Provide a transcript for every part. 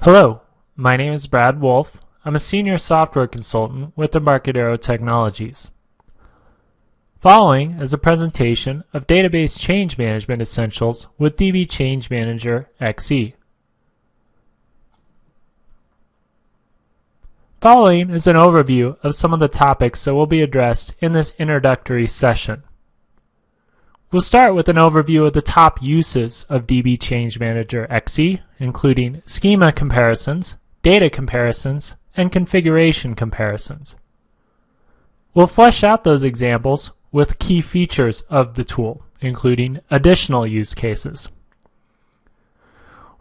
Hello, my name is Brad Wolf. I'm a senior software consultant with Embarcadero Technologies. Following is a presentation of database change management essentials with DB Change Manager XE. Following is an overview of some of the topics that will be addressed in this introductory session. We'll start with an overview of the top uses of DB Change Manager XE, including schema comparisons, data comparisons, and configuration comparisons. We'll flesh out those examples with key features of the tool, including additional use cases.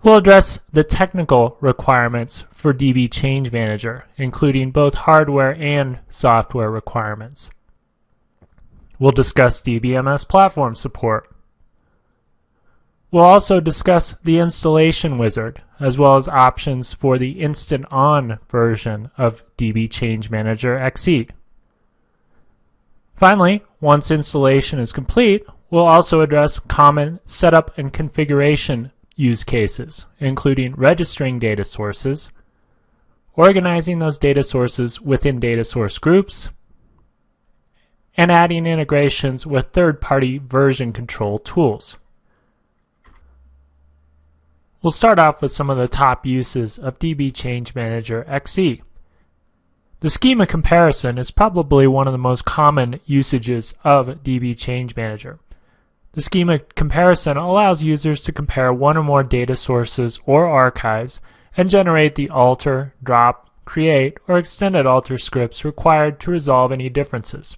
We'll address the technical requirements for DB Change Manager, including both hardware and software requirements. We'll discuss DBMS platform support. We'll also discuss the installation wizard, as well as options for the instant-on version of DB Change Manager XE. Finally, once installation is complete, we'll also address common setup and configuration use cases, including registering data sources, organizing those data sources within data source groups, and adding integrations with third-party version control tools. We'll start off with some of the top uses of DB Change Manager XE. The schema comparison is probably one of the most common usages of DB Change Manager. The schema comparison allows users to compare one or more data sources or archives and generate the alter, drop, create, or extended alter scripts required to resolve any differences.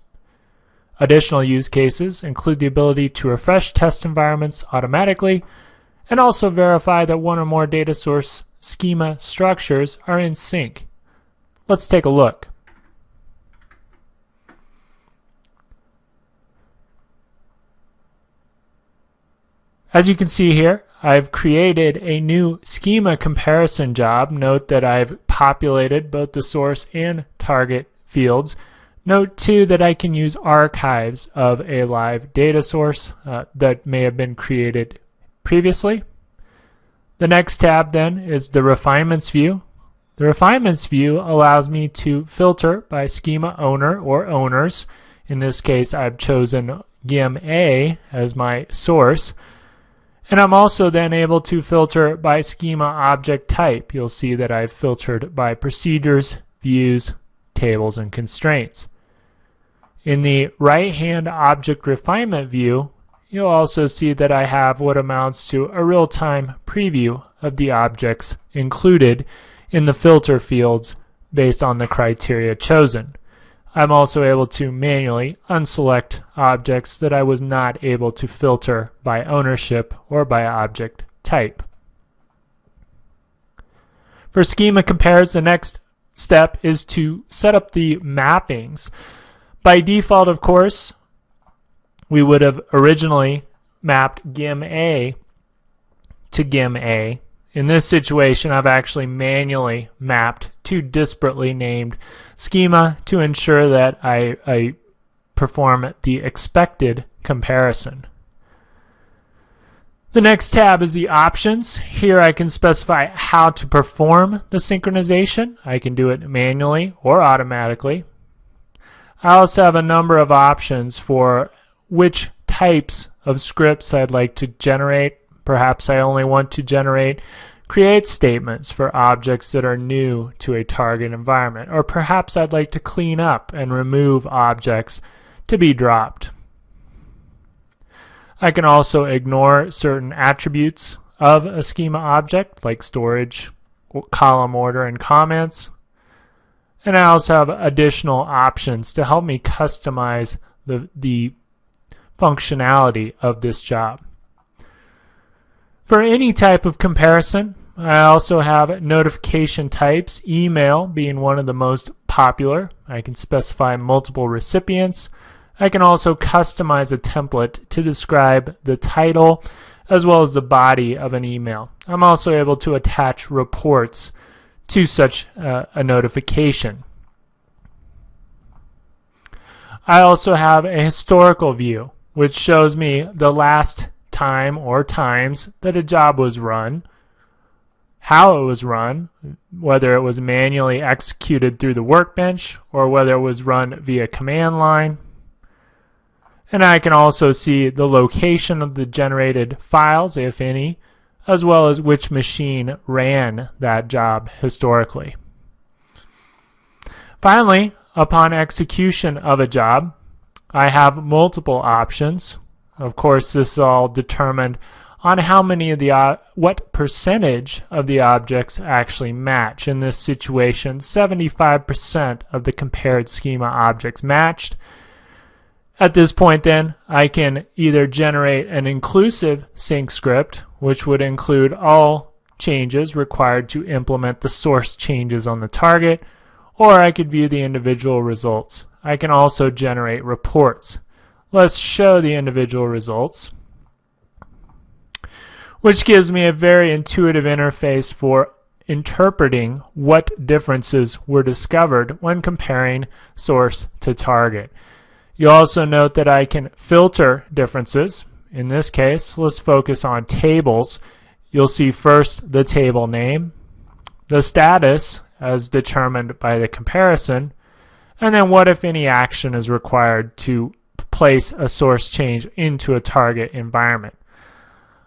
Additional use cases include the ability to refresh test environments automatically and also verify that one or more data source schema structures are in sync. Let's take a look. As you can see here, I've created a new schema comparison job. Note that I've populated both the source and target fields. Note too that I can use archives of a live data source that may have been created previously. The next tab then is the refinements view. The refinements view allows me to filter by schema owner or owners. In this case, I've chosen GIM-A as my source. And I'm also then able to filter by schema object type. You'll see that I've filtered by procedures, views, tables, and constraints. In the right-hand object refinement view, you'll also see that I have what amounts to a real-time preview of the objects included in the filter fields based on the criteria chosen. I'm also able to manually unselect objects that I was not able to filter by ownership or by object type. For schema compares, the next step is to set up the mappings. By default, of course, we would have originally mapped GIM-A to GIM-A. In this situation, I've actually manually mapped two disparately named schema to ensure that I perform the expected comparison. The next tab is the options. Here I can specify how to perform the synchronization. I can do it manually or automatically. I also have a number of options for which types of scripts I'd like to generate. Perhaps I only want to generate create statements for objects that are new to a target environment, or perhaps I'd like to clean up and remove objects to be dropped. I can also ignore certain attributes of a schema object, like storage, column order, and comments. And I also have additional options to help me customize the functionality of this job. For any type of comparison, I also have notification types, email being one of the most popular. I can specify multiple recipients. I can also customize a template to describe the title as well as the body of an email. I'm also able to attach reports to such a notification. I also have a historical view, which shows me the last time or times that a job was run, how it was run, whether it was manually executed through the workbench or whether it was run via command line. And I can also see the location of the generated files, if any, as well as which machine ran that job historically. Finally, upon execution of a job, I have multiple options. Of course, this is all determined on how many of the what percentage of the objects actually match. In this situation, 75% of the compared schema objects matched. At this point then, I can either generate an inclusive sync script, which would include all changes required to implement the source changes on the target, or I could view the individual results. I can also generate reports. Let's show the individual results, which gives me a very intuitive interface for interpreting what differences were discovered when comparing source to target. You'll also note that I can filter differences. In this case, let's focus on tables. You'll see first the table name, the status as determined by the comparison, and then what, if any, action is required to place a source change into a target environment.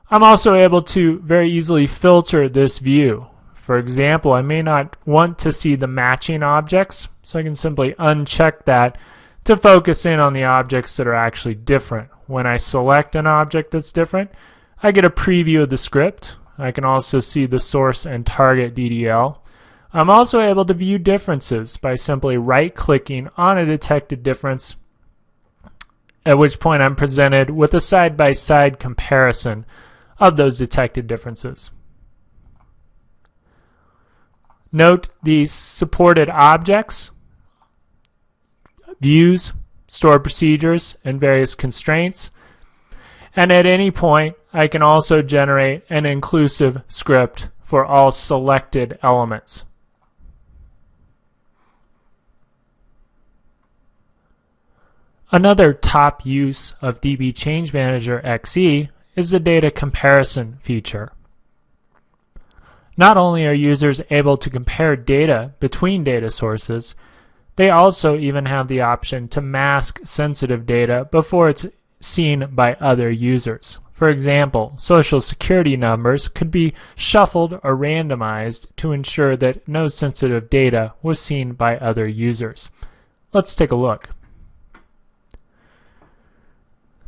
I'm also able to very easily filter this view. For example, I may not want to see the matching objects, so I can simply uncheck that to focus in on the objects that are actually different. When I select an object that's different, I get a preview of the script. I can also see the source and target DDL. I'm also able to view differences by simply right-clicking on a detected difference, at which point I'm presented with a side-by-side comparison of those detected differences. Note these supported objects, views, stored procedures, and various constraints. And at any point, I can also generate an inclusive script for all selected elements. Another top use of DB Change Manager XE is the data comparison feature. Not only are users able to compare data between data sources, they also even have the option to mask sensitive data before it's seen by other users. For example, social security numbers could be shuffled or randomized to ensure that no sensitive data was seen by other users. Let's take a look.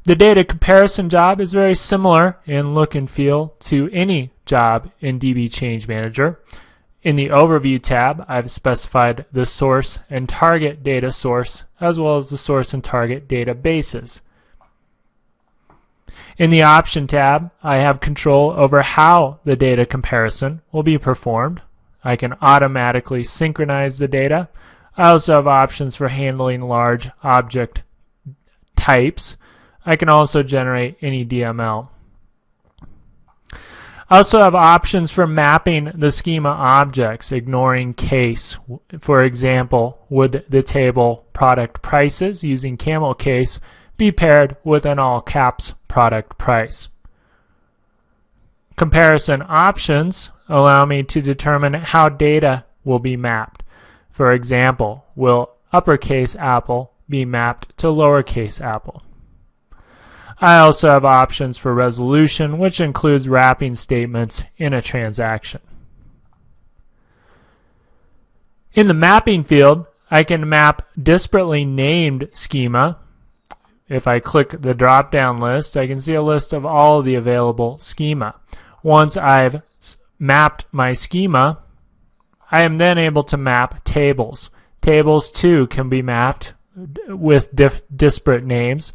The data comparison job is very similar in look and feel to any job in DB Change Manager. In the Overview tab, I've specified the source and target data source, as well as the source and target databases. In the Option tab, I have control over how the data comparison will be performed. I can automatically synchronize the data. I also have options for handling large object types. I can also generate any DML. I also have options for mapping the schema objects, ignoring case. For example, would the table product prices using camel case be paired with an all caps product price? Comparison options allow me to determine how data will be mapped. For example, will uppercase Apple be mapped to lowercase Apple? I also have options for resolution, which includes wrapping statements in a transaction. In the mapping field, I can map disparately named schema. If I click the drop-down list, I can see a list of all of the available schema. Once I've mapped my schema, I am then able to map tables. Tables too can be mapped with disparate names.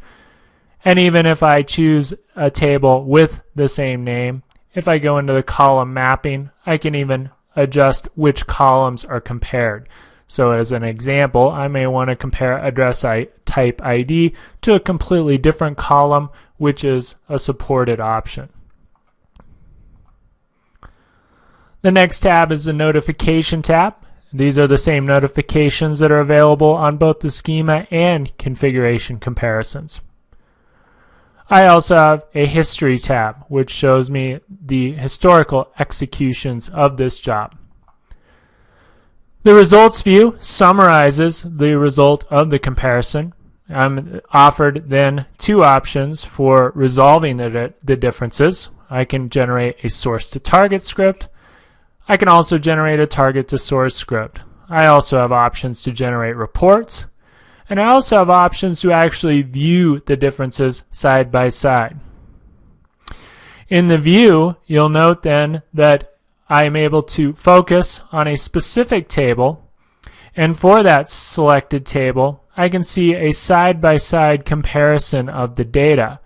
And even if I choose a table with the same name, if I go into the column mapping, I can even adjust which columns are compared. So as an example, I may want to compare address type ID to a completely different column, which is a supported option. The next tab is the Notification tab. These are the same notifications that are available on both the schema and configuration comparisons. I also have a history tab, which shows me the historical executions of this job. The results view summarizes the result of the comparison. I'm offered then two options for resolving the differences. I can generate a source to target script. I can also generate a target to source script. I also have options to generate reports, and I also have options to actually view the differences side by side. In the view, you'll note then that I am able to focus on a specific table, and for that selected table, I can see a side-by-side comparison of the data.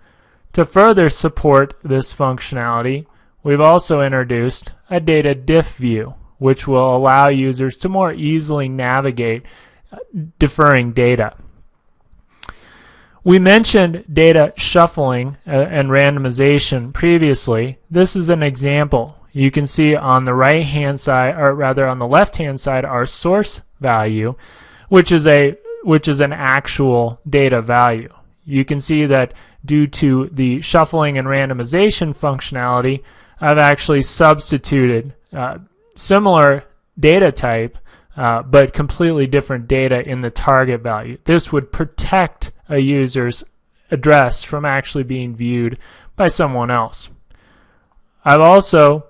To further support this functionality, we've also introduced a data diff view, which will allow users to more easily navigate differing data. We mentioned data shuffling and randomization previously. This is an example. You can see on the right-hand side, or rather on the left-hand side, our source value, which is an actual data value. You can see that due to the shuffling and randomization functionality, I've actually substituted similar data type, but completely different data in the target value. This would protect a user's address from actually being viewed by someone else. I've also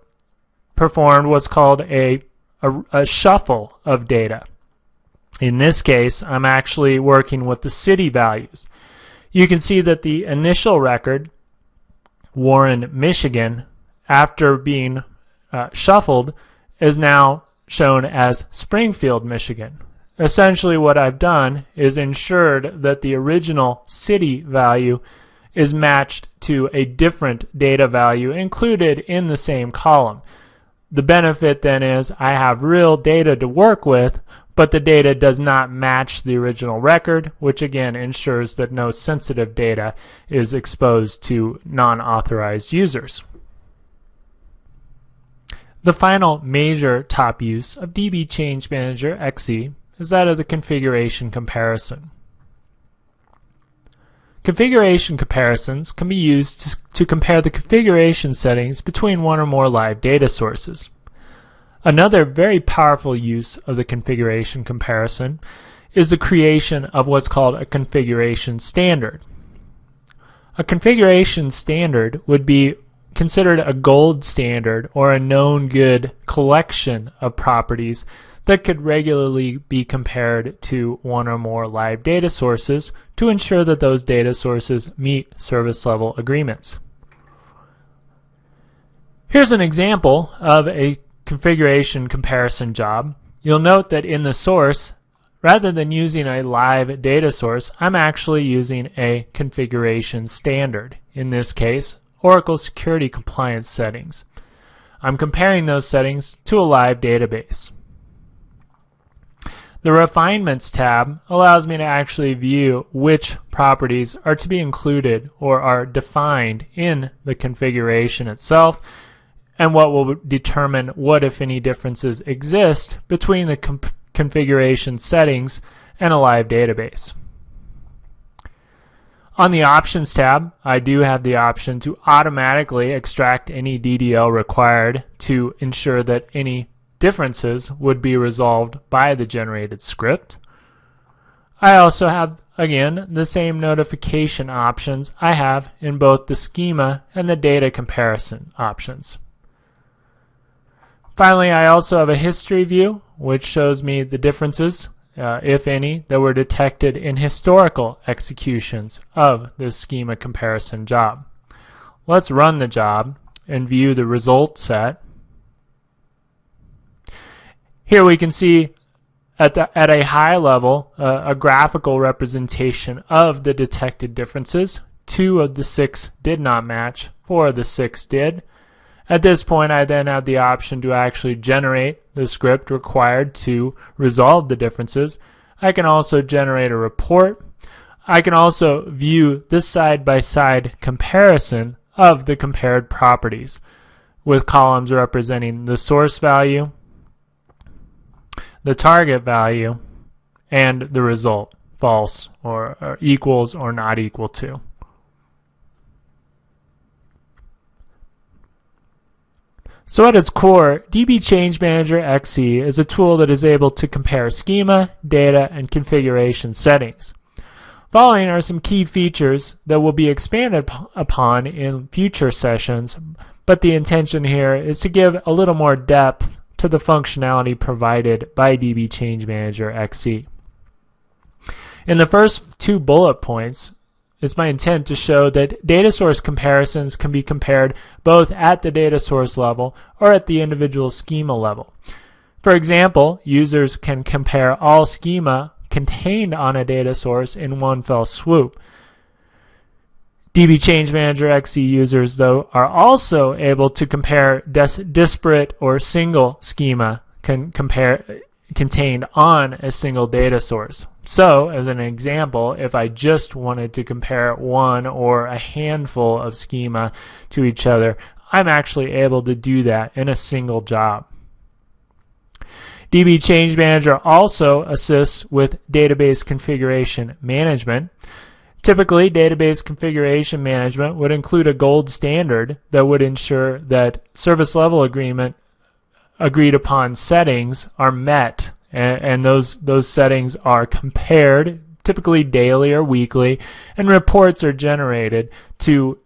performed what's called a shuffle of data. In this case, I'm actually working with the city values. You can see that the initial record, Warren, Michigan, after being shuffled, is now shown as Springfield, Michigan. Essentially what I've done is ensured that the original city value is matched to a different data value included in the same column. The benefit then is I have real data to work with, but the data does not match the original record, which again ensures that no sensitive data is exposed to non-authorized users. The final major top use of DB Change Manager XE is that of the configuration comparison. Configuration comparisons can be used to compare the configuration settings between one or more live data sources. Another very powerful use of the configuration comparison is the creation of what's called a configuration standard. A configuration standard would be considered a gold standard or a known good collection of properties that could regularly be compared to one or more live data sources to ensure that those data sources meet service level agreements. Here's an example of a configuration comparison job. You'll note that in the source, rather than using a live data source, I'm actually using a configuration standard. In this case, Oracle Security Compliance settings. I'm comparing those settings to a live database. The Refinements tab allows me to actually view which properties are to be included or are defined in the configuration itself, and what will determine what, if any, differences exist between the configuration settings and a live database. On the Options tab, I do have the option to automatically extract any DDL required to ensure that any differences would be resolved by the generated script. I also have, again, the same notification options I have in both the schema and the data comparison options. Finally, I also have a history view, which shows me the differences, if any, that were detected in historical executions of this schema comparison job. Let's run the job and view the result set. Here we can see at a high level a graphical representation of the detected differences. 2 of the 6 did not match, 4 of the 6 did. At this point, I then have the option to actually generate the script required to resolve the differences. I can also generate a report. I can also view this side-by-side comparison of the compared properties, with columns representing the source value, the target value, and the result, false or equals or not equal to. So at its core, DB Change Manager XE is a tool that is able to compare schema, data, and configuration settings. Following are some key features that will be expanded upon in future sessions, but the intention here is to give a little more depth to the functionality provided by DB Change Manager XE. In the first 2 bullet points, it's my intent to show that data source comparisons can be compared both at the data source level or at the individual schema level. For example, users can compare all schema contained on a data source in one fell swoop. DB Change Manager XE users, though, are also able to compare disparate or single schema contained on a single data source. So, as an example, if I just wanted to compare one or a handful of schema to each other, I'm actually able to do that in a single job. DB Change Manager also assists with database configuration management. Typically, database configuration management would include a gold standard that would ensure that service level agreed upon settings are met, and those settings are compared, typically daily or weekly, and reports are generated to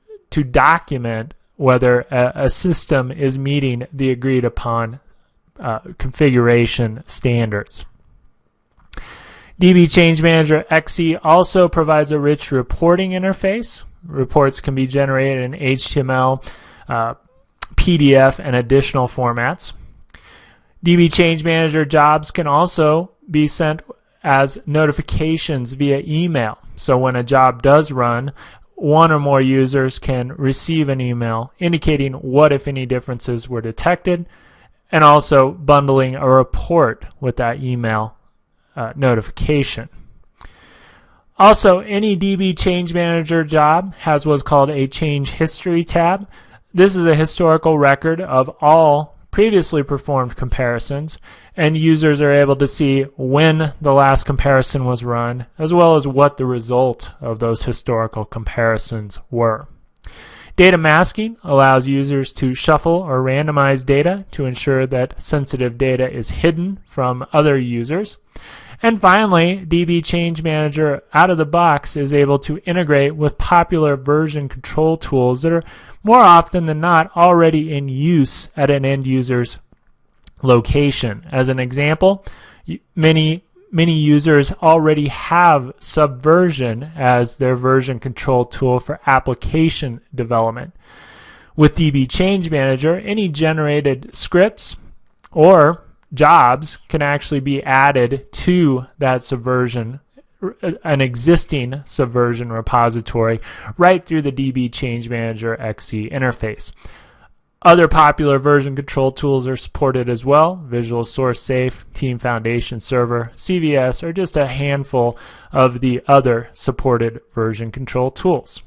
document whether a system is meeting the agreed upon configuration standards. DB Change Manager XE also provides a rich reporting interface. Reports can be generated in HTML, PDF, and additional formats. DB Change Manager jobs can also be sent as notifications via email. So when a job does run, one or more users can receive an email indicating what, if any, differences were detected, and also bundling a report with that email notification. Also, any DB Change Manager job has what's called a Change History tab. This is a historical record of all previously performed comparisons, and users are able to see when the last comparison was run, as well as what the result of those historical comparisons were. Data masking allows users to shuffle or randomize data to ensure that sensitive data is hidden from other users. And finally, DB Change Manager out of the box is able to integrate with popular version control tools that are more often than not already in use at an end user's location. As an example, many users already have Subversion as their version control tool for application development. With DB Change Manager, any generated scripts or jobs can actually be added to that Subversion, an existing Subversion repository, right through the DB Change Manager XE interface. Other popular version control tools are supported as well. Visual Source Safe, Team Foundation Server, CVS are just a handful of the other supported version control tools.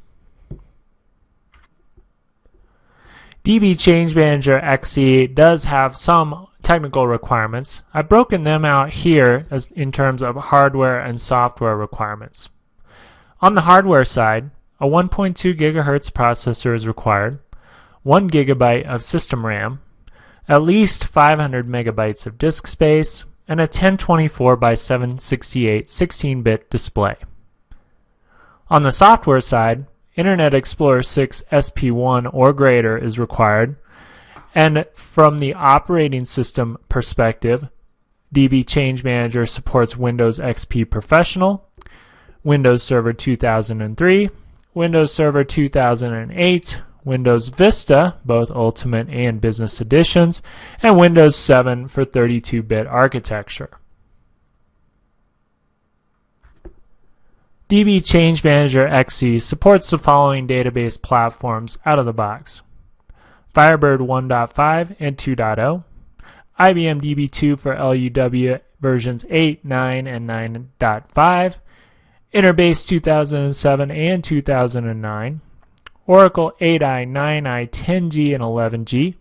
DB Change Manager XE does have some technical requirements. I've broken them out here as in terms of hardware and software requirements. On the hardware side, a 1.2 gigahertz processor is required, 1 gigabyte of system RAM, at least 500 megabytes of disk space, and a 1024 by 768 16-bit display. On the software side, Internet Explorer 6 SP1 or greater is required, and from the operating system perspective, DB Change Manager supports Windows XP Professional, Windows Server 2003, Windows Server 2008, Windows Vista, both Ultimate and Business Editions, and Windows 7 for 32-bit architecture. DB Change Manager XE supports the following database platforms out of the box: Firebird 1.5 and 2.0, IBM DB2 for LUW versions 8, 9, and 9.5, Interbase 2007 and 2009, Oracle 8i, 9i, 10G, and 11G,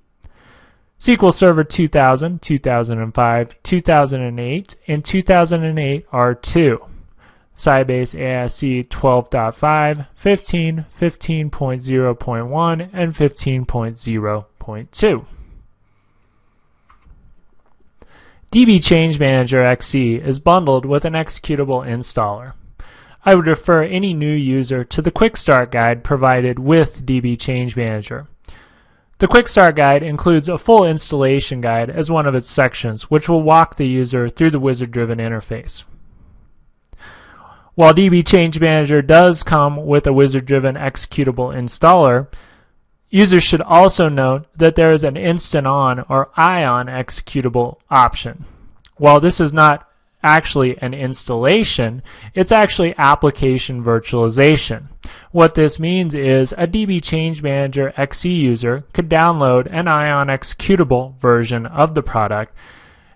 SQL Server 2000, 2005, 2008, and 2008 R2, Sybase ASC 12.5, 15, 15.0.1, and 15.0.2. DB Change Manager XE is bundled with an executable installer. I would refer any new user to the Quick Start Guide provided with DB Change Manager. The Quick Start Guide includes a full installation guide as one of its sections, which will walk the user through the wizard-driven interface. While DB Change Manager does come with a wizard-driven executable installer, users should also note that there is an Instant On or ION executable option. While this is not actually an installation, it's actually application virtualization. What this means is a DB Change Manager XE user could download an ION executable version of the product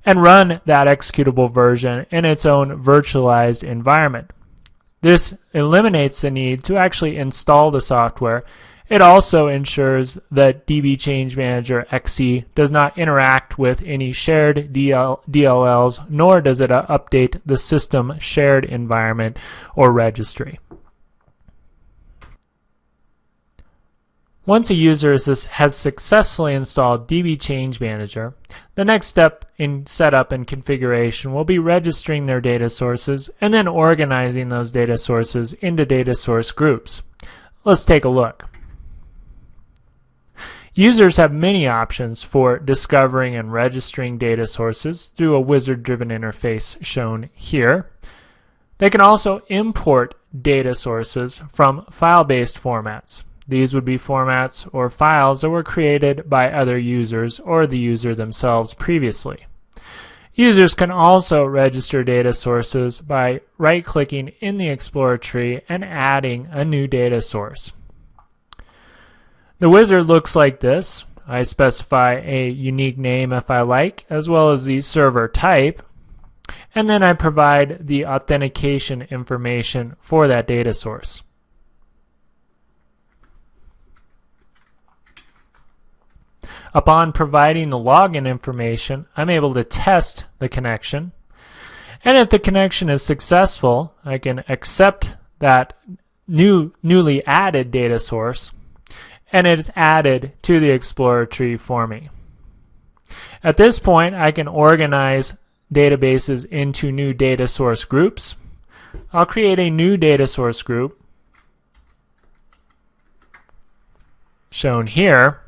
and run that executable version in its own virtualized environment. This eliminates the need to actually install the software. It also ensures that DB Change Manager XE does not interact with any shared DLLs, nor does it update the system shared environment or registry. Once a user has successfully installed DB Change Manager, the next step in setup and configuration will be registering their data sources and then organizing those data sources into data source groups. Let's take a look. Users have many options for discovering and registering data sources through a wizard-driven interface shown here. They can also import data sources from file-based formats. These would be formats or files that were created by other users or the user themselves previously. Users can also register data sources by right-clicking in the Explorer tree and adding a new data source. The wizard looks like this. I specify a unique name if I like, as well as the server type, and then I provide the authentication information for that data source. Upon providing the login information, I'm able to test the connection, and if the connection is successful, I can accept that newly added data source, and it's added to the Explorer tree for me. At this point, I can organize databases into new data source groups. I'll create a new data source group, shown here,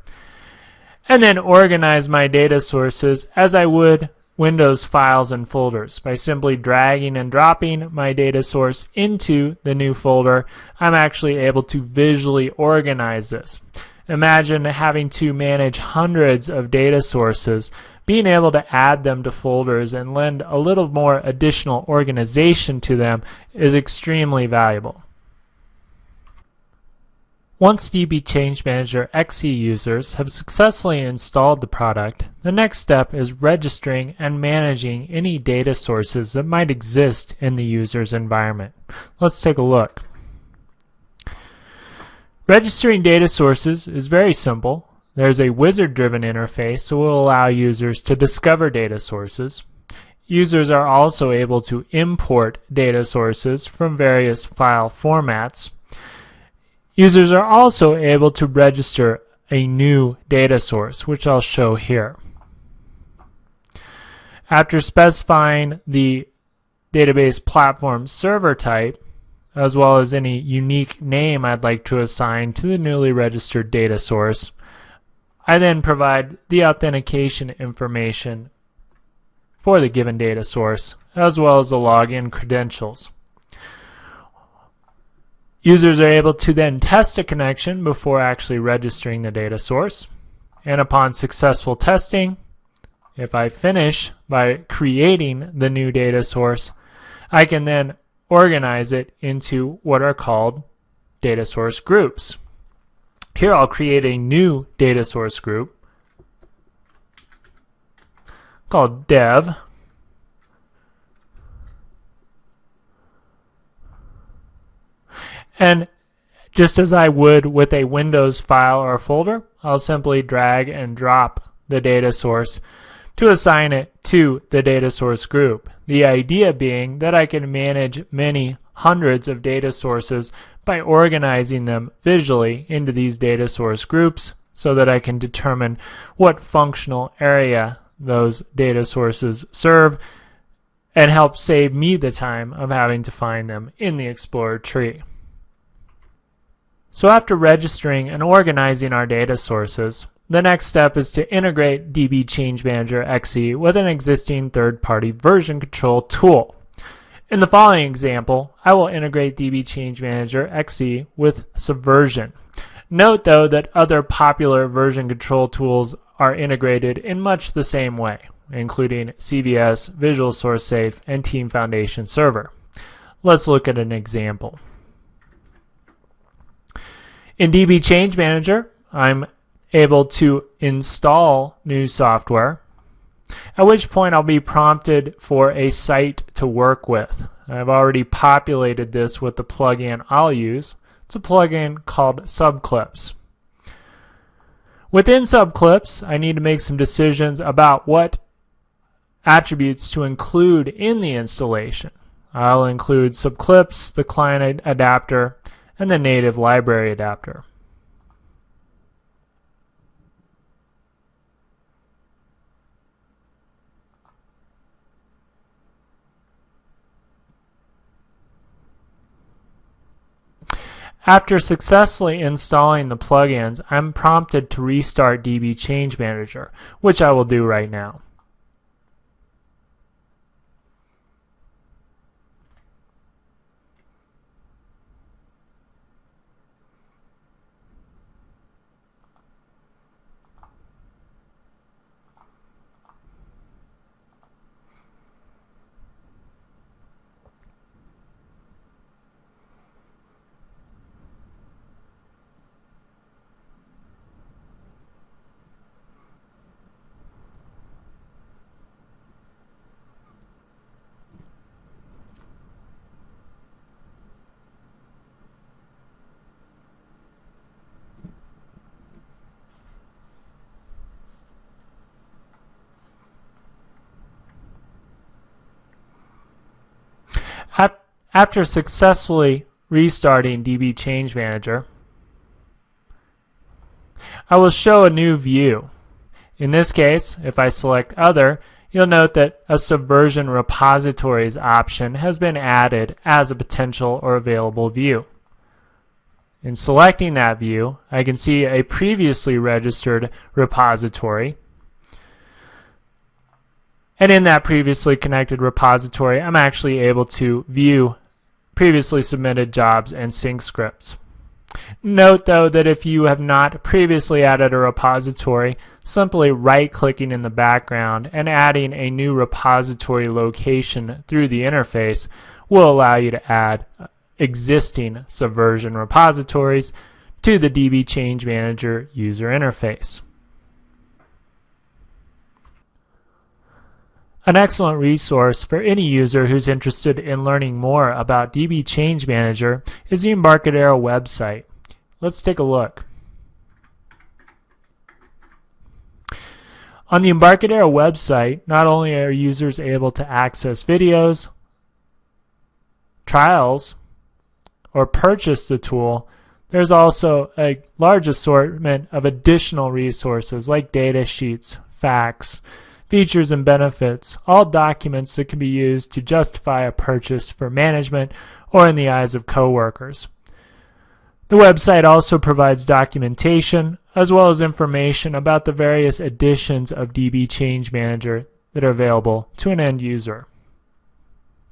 and then organize my data sources as I would Windows files and folders. By simply dragging and dropping my data source into the new folder, I'm actually able to visually organize this. Imagine having to manage hundreds of data sources. Being able to add them to folders and lend a little more additional organization to them is extremely valuable. Once DB Change Manager XE users have successfully installed the product, the next step is registering and managing any data sources that might exist in the user's environment. Let's take a look. Registering data sources is very simple. There's a wizard-driven interface that will allow users to discover data sources. Users are also able to import data sources from various file formats. Users are also able to register a new data source, which I'll show here. After specifying the database platform server type, as well as any unique name I'd like to assign to the newly registered data source, I then provide the authentication information for the given data source, as well as the login credentials. Users are able to then test a connection before actually registering the data source. And upon successful testing, if I finish by creating the new data source, I can then organize it into what are called data source groups. Here I'll create a new data source group called dev. And just as I would with a Windows file or folder, I'll simply drag and drop the data source to assign it to the data source group. The idea being that I can manage many hundreds of data sources by organizing them visually into these data source groups so that I can determine what functional area those data sources serve and help save me the time of having to find them in the Explorer tree. So after registering and organizing our data sources, the next step is to integrate DB Change Manager XE with an existing third-party version control tool. In the following example, I will integrate DB Change Manager XE with Subversion. Note though that other popular version control tools are integrated in much the same way, including CVS, Visual Source Safe, and Team Foundation Server. Let's look at an example. In DB Change Manager, I'm able to install new software, at which point I'll be prompted for a site to work with. I've already populated this with the plugin I'll use. It's a plugin called Subclips. Within Subclips, I need to make some decisions about what attributes to include in the installation. I'll include Subclips, the client adapter, and the native library adapter. After successfully installing the plugins, I'm prompted to restart DB Change Manager, which I will do right now. After successfully restarting DB Change Manager, I will show a new view. In this case, if I select Other, you'll note that a Subversion Repositories option has been added as a potential or available view. In selecting that view, I can see a previously registered repository. And in that previously connected repository, I'm actually able to view previously submitted jobs and sync scripts. Note though that if you have not previously added a repository, simply right-clicking in the background and adding a new repository location through the interface will allow you to add existing Subversion repositories to the DB Change Manager user interface. An excellent resource for any user who's interested in learning more about DB Change Manager is the Embarcadero website. Let's take a look. On the Embarcadero website, not only are users able to access videos, trials, or purchase the tool, there's also a large assortment of additional resources like data sheets, facts, features and benefits, all documents that can be used to justify a purchase for management or in the eyes of coworkers. The website also provides documentation as well as information about the various editions of DB Change Manager that are available to an end user.